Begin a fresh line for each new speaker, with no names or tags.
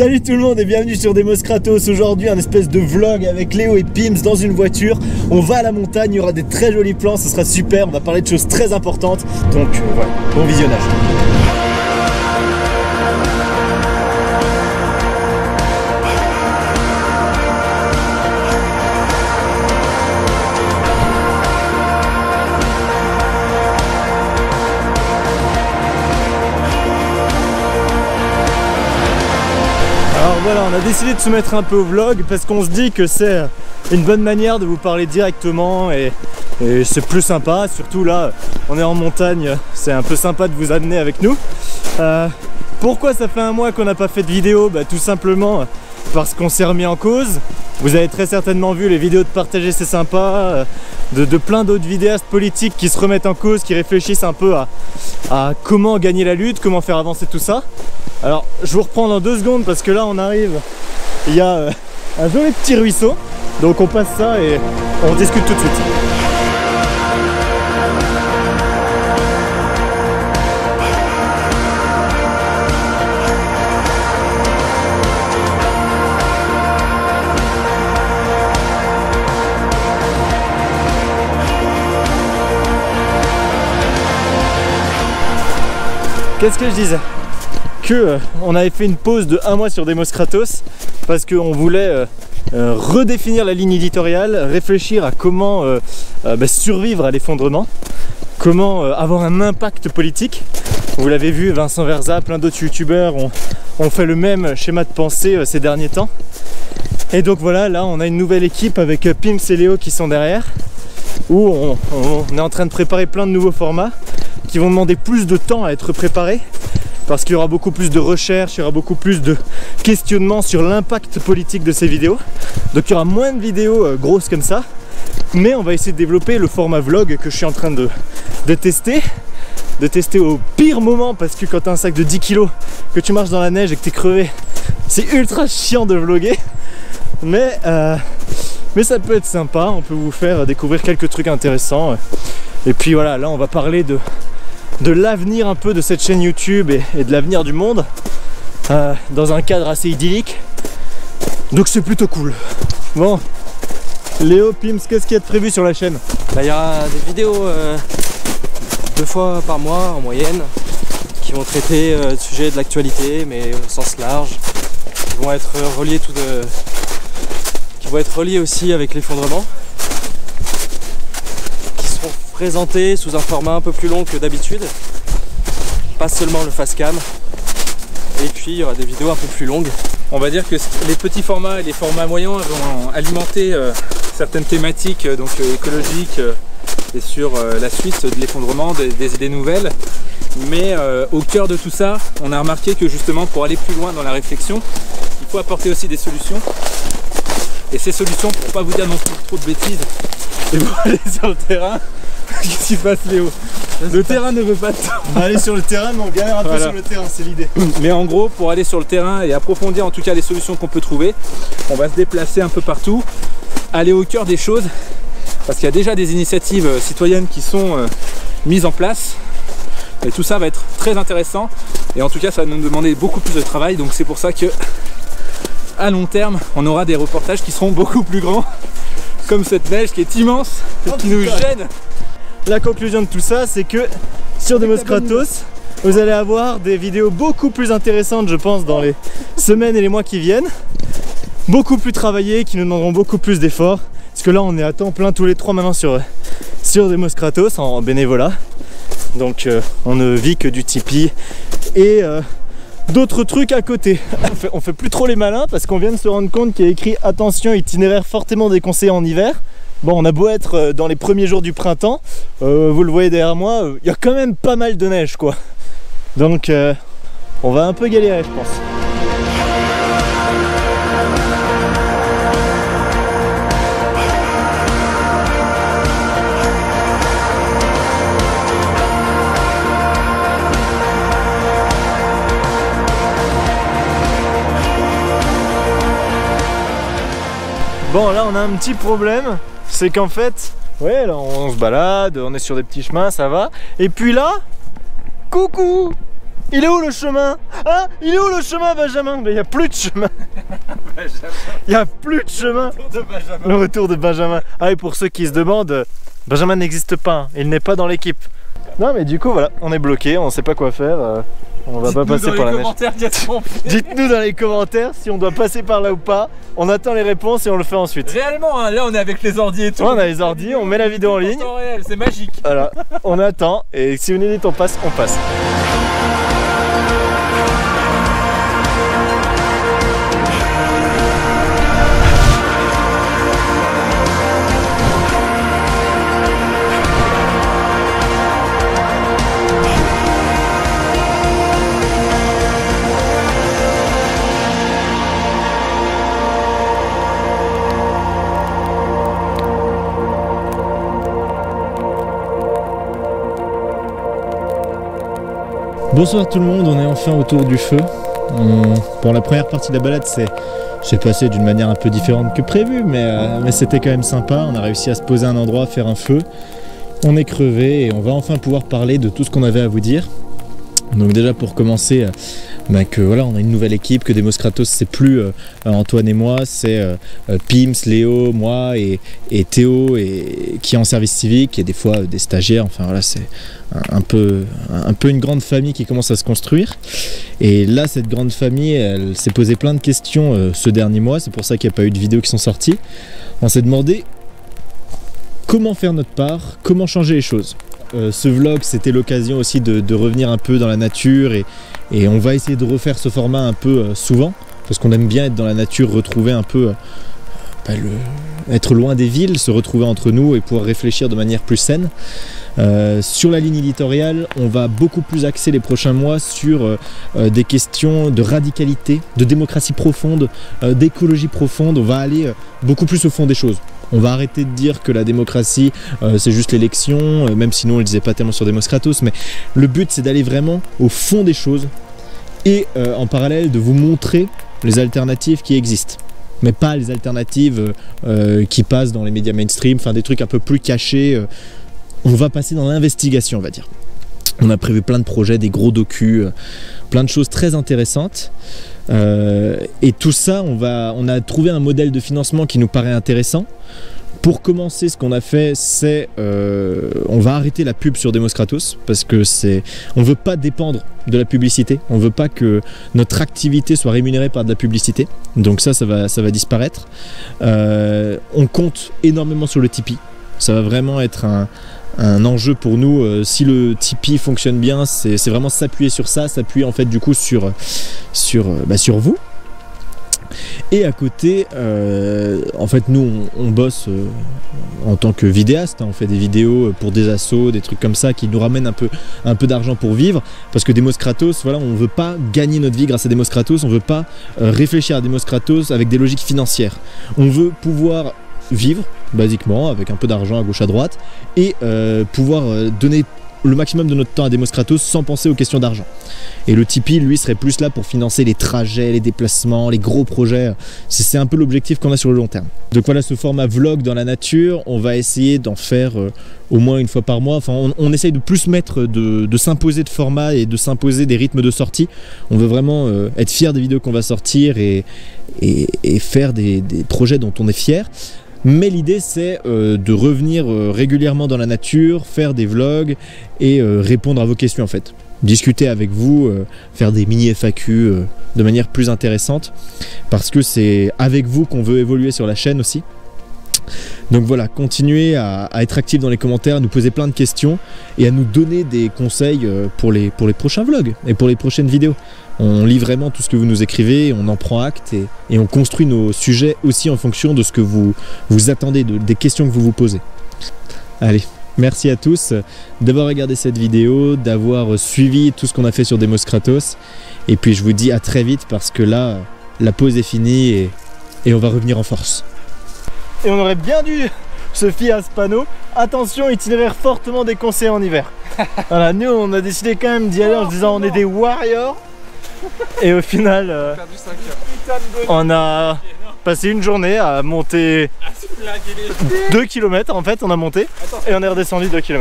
Salut tout le monde et bienvenue sur Demos Kratos. Aujourd'hui un espèce de vlog avec Léo et Pims dans une voiture. On va à la montagne, il y aura des très jolis plans, ce sera super, on va parler de choses très importantes. Donc voilà, bon visionnage. Voilà, on a décidé de se mettre un peu au vlog parce qu'on se dit que c'est une bonne manière de vous parler directement et c'est plus sympa. Surtout là, on est en montagne, c'est un peu sympa de vous amener avec nous. Pourquoi ça fait un mois qu'on n'a pas fait de vidéo? Tout simplement parce qu'on s'est remis en cause. Vous avez très certainement vu les vidéos de partager, c'est sympa, de plein d'autres vidéastes politiques qui se remettent en cause, qui réfléchissent un peu à comment gagner la lutte, comment faire avancer tout ça. Alors je vous reprends dans 2 secondes parce que là on arrive, il y a un joli petit ruisseau, donc on passe ça et on discute tout de suite. Qu'est-ce que je disais? On avait fait une pause de 1 mois sur Demos Kratos parce qu'on voulait redéfinir la ligne éditoriale, réfléchir à comment survivre à l'effondrement, comment avoir un impact politique. Vous l'avez vu, Vincent Verza, plein d'autres youtubeurs ont fait le même schéma de pensée ces derniers temps. Et donc voilà, là on a une nouvelle équipe avec Pims et Léo qui sont derrière, où on est en train de préparer plein de nouveaux formats qui vont demander plus de temps à être préparés. Parce qu'il y aura beaucoup plus de recherches, il y aura beaucoup plus de questionnements sur l'impact politique de ces vidéos. Donc il y aura moins de vidéos grosses comme ça. Mais on va essayer de développer le format vlog que je suis en train de tester. De tester au pire moment, parce que quand tu as un sac de 10 kg, que tu marches dans la neige et que tu es crevé, c'est ultra chiant de vlogger. Mais ça peut être sympa, on peut vous faire découvrir quelques trucs intéressants. Et puis voilà, là on va parler de l'avenir un peu de cette chaîne YouTube et de l'avenir du monde dans un cadre assez idyllique, donc c'est plutôt cool. Bon, Léo, Pims, qu'est-ce qu'il y a de prévu sur la chaîne?
Il y aura des vidéos 2 fois par mois en moyenne qui vont traiter de sujets de l'actualité mais au sens large, qui vont être reliés aussi avec l'effondrement, présenté sous un format un peu plus long que d'habitude, pas seulement le face cam, et puis il y aura des vidéos un peu plus longues.
On va dire que les petits formats et les formats moyens vont alimenter certaines thématiques donc écologiques et sur la suite de l'effondrement, des idées nouvelles, mais au cœur de tout ça, on a remarqué que justement pour aller plus loin dans la réflexion, il faut apporter aussi des solutions, et ces solutions, pour pas vous dire non plus trop de bêtises, et pour aller sur le terrain. Qu'est-ce qui se passe, Léo? Le terrain ne veut pas de temps.
On va aller sur le terrain, mais on galère un peu sur le terrain, c'est l'idée.
Mais en gros, pour aller sur le terrain et approfondir en tout cas les solutions qu'on peut trouver, on va se déplacer un peu partout, aller au cœur des choses, parce qu'il y a déjà des initiatives citoyennes qui sont mises en place. Et tout ça va être très intéressant. Et en tout cas, ça va nous demander beaucoup plus de travail. Donc c'est pour ça que à long terme, on aura des reportages qui seront beaucoup plus grands. Comme cette neige qui est immense et qui nous gêne.
La conclusion de tout ça, c'est que sur Demos Kratos, vous allez avoir des vidéos beaucoup plus intéressantes, je pense, dans les semaines et les mois qui viennent. Beaucoup plus travaillées, qui nous demanderont beaucoup plus d'efforts. Parce que là, on est à temps plein tous les 3 maintenant sur Demos Kratos en bénévolat. Donc on ne vit que du Tipeee et d'autres trucs à côté. On fait plus trop les malins parce qu'on vient de se rendre compte qu'il y a écrit « Attention, itinéraire fortement déconseillé en hiver ». Bon, on a beau être dans les premiers jours du printemps, vous le voyez derrière moi, il y a quand même pas mal de neige, quoi. Donc on va un peu galérer, je pense. Bon, là on a un petit problème, c'est qu'en fait, ouais, là on se balade, on est sur des petits chemins, ça va. Et puis là, coucou, Il est où le chemin? Hein? Il est où le chemin, Benjamin? Mais il n'y a plus de chemin. Il n'y a plus de chemin. Le retour de Benjamin. Ah, et pour ceux qui se demandent, Benjamin n'existe pas. Il n'est pas dans l'équipe. Non, mais du coup, voilà, on est bloqué, on ne sait pas quoi faire. On va pas passer par la neige. Dites-nous dans les commentaires si on doit passer par là ou pas. On attend les réponses et on le fait ensuite.
Réellement, hein, là on est avec les ordi et tout.
Ouais, on a les ordi, on met la vidéo en ligne.
C'est magique.
Voilà, on attend et si vous nous dites on passe, on passe. Bonsoir tout le monde, on est enfin autour du feu. Pour la première partie de la balade, c'est passé d'une manière un peu différente que prévu, mais c'était quand même sympa. On a réussi à se poser à un endroit, faire un feu. On est crevé et on va enfin pouvoir parler de tout ce qu'on avait à vous dire. Donc déjà pour commencer, que voilà, on a une nouvelle équipe, que Demos Kratos c'est plus Antoine et moi, c'est Pims, Léo, moi et Théo qui est en service civique et des fois des stagiaires. Enfin voilà, c'est un peu une grande famille qui commence à se construire. Et là cette grande famille, elle s'est posé plein de questions ce dernier mois, c'est pour ça qu'il n'y a pas eu de vidéos qui sont sorties. On s'est demandé comment faire notre part, comment changer les choses. Ce vlog c'était l'occasion aussi de revenir un peu dans la nature et on va essayer de refaire ce format un peu souvent parce qu'on aime bien être dans la nature, retrouver un peu être loin des villes, se retrouver entre nous et pouvoir réfléchir de manière plus saine. Sur la ligne éditoriale, on va beaucoup plus axer les prochains mois sur des questions de radicalité, de démocratie profonde, d'écologie profonde. On va aller beaucoup plus au fond des choses. On va arrêter de dire que la démocratie c'est juste l'élection, même si nous on le disait pas tellement sur Demos Kratos, mais le but c'est d'aller vraiment au fond des choses et en parallèle de vous montrer les alternatives qui existent. Mais pas les alternatives qui passent dans les médias mainstream, enfin des trucs un peu plus cachés. On va passer dans l'investigation, on va dire. On a prévu plein de projets, des gros docus, plein de choses très intéressantes. Et tout ça, on a trouvé un modèle de financement qui nous paraît intéressant. Pour commencer, ce qu'on a fait, c'est on va arrêter la pub sur Demos Kratos parce que on veut pas dépendre de la publicité. On veut pas que notre activité soit rémunérée par de la publicité. Donc ça va disparaître. On compte énormément sur le Tipeee. Ça va vraiment être un enjeu pour nous. Si le Tipeee fonctionne bien, c'est vraiment s'appuyer sur ça, s'appuyer en fait du coup sur vous. Et à côté, en fait nous on bosse en tant que vidéaste, hein, on fait des vidéos pour des assos, des trucs comme ça qui nous ramènent un peu d'argent pour vivre, parce que Demos Kratos, voilà, on veut pas gagner notre vie grâce à Demos Kratos, on veut pas réfléchir à Demos Kratos avec des logiques financières. On veut pouvoir vivre basiquement avec un peu d'argent à gauche à droite et pouvoir donner le maximum de notre temps à Demos Kratos sans penser aux questions d'argent. Et le Tipeee lui serait plus là pour financer les trajets, les déplacements, les gros projets. C'est un peu l'objectif qu'on a sur le long terme. Donc voilà, ce format vlog dans la nature, on va essayer d'en faire au moins une fois par mois. Enfin on essaye de plus mettre, de s'imposer de format et de s'imposer des rythmes de sortie. On veut vraiment être fier des vidéos qu'on va sortir et faire des projets dont on est fier. Mais l'idée c'est de revenir régulièrement dans la nature, faire des vlogs et répondre à vos questions en fait. Discuter avec vous, faire des mini FAQ de manière plus intéressante parce que c'est avec vous qu'on veut évoluer sur la chaîne aussi. Donc voilà, continuez à être actifs dans les commentaires, à nous poser plein de questions et à nous donner des conseils pour les prochains vlogs et pour les prochaines vidéos. On lit vraiment tout ce que vous nous écrivez, on en prend acte et on construit nos sujets aussi en fonction de ce que vous attendez, des questions que vous vous posez. Allez, merci à tous d'avoir regardé cette vidéo, d'avoir suivi tout ce qu'on a fait sur Demos Kratos. Et puis je vous dis à très vite parce que là, la pause est finie et on va revenir en force. Et on aurait bien dû se fier à ce panneau. Attention, itinéraire fortement déconseillé en hiver. Voilà, nous on a décidé quand même d'y aller en se disant on est des warriors. Et au final, on a passé une journée à monter 2 km en fait, on a monté et on est redescendu 2 km.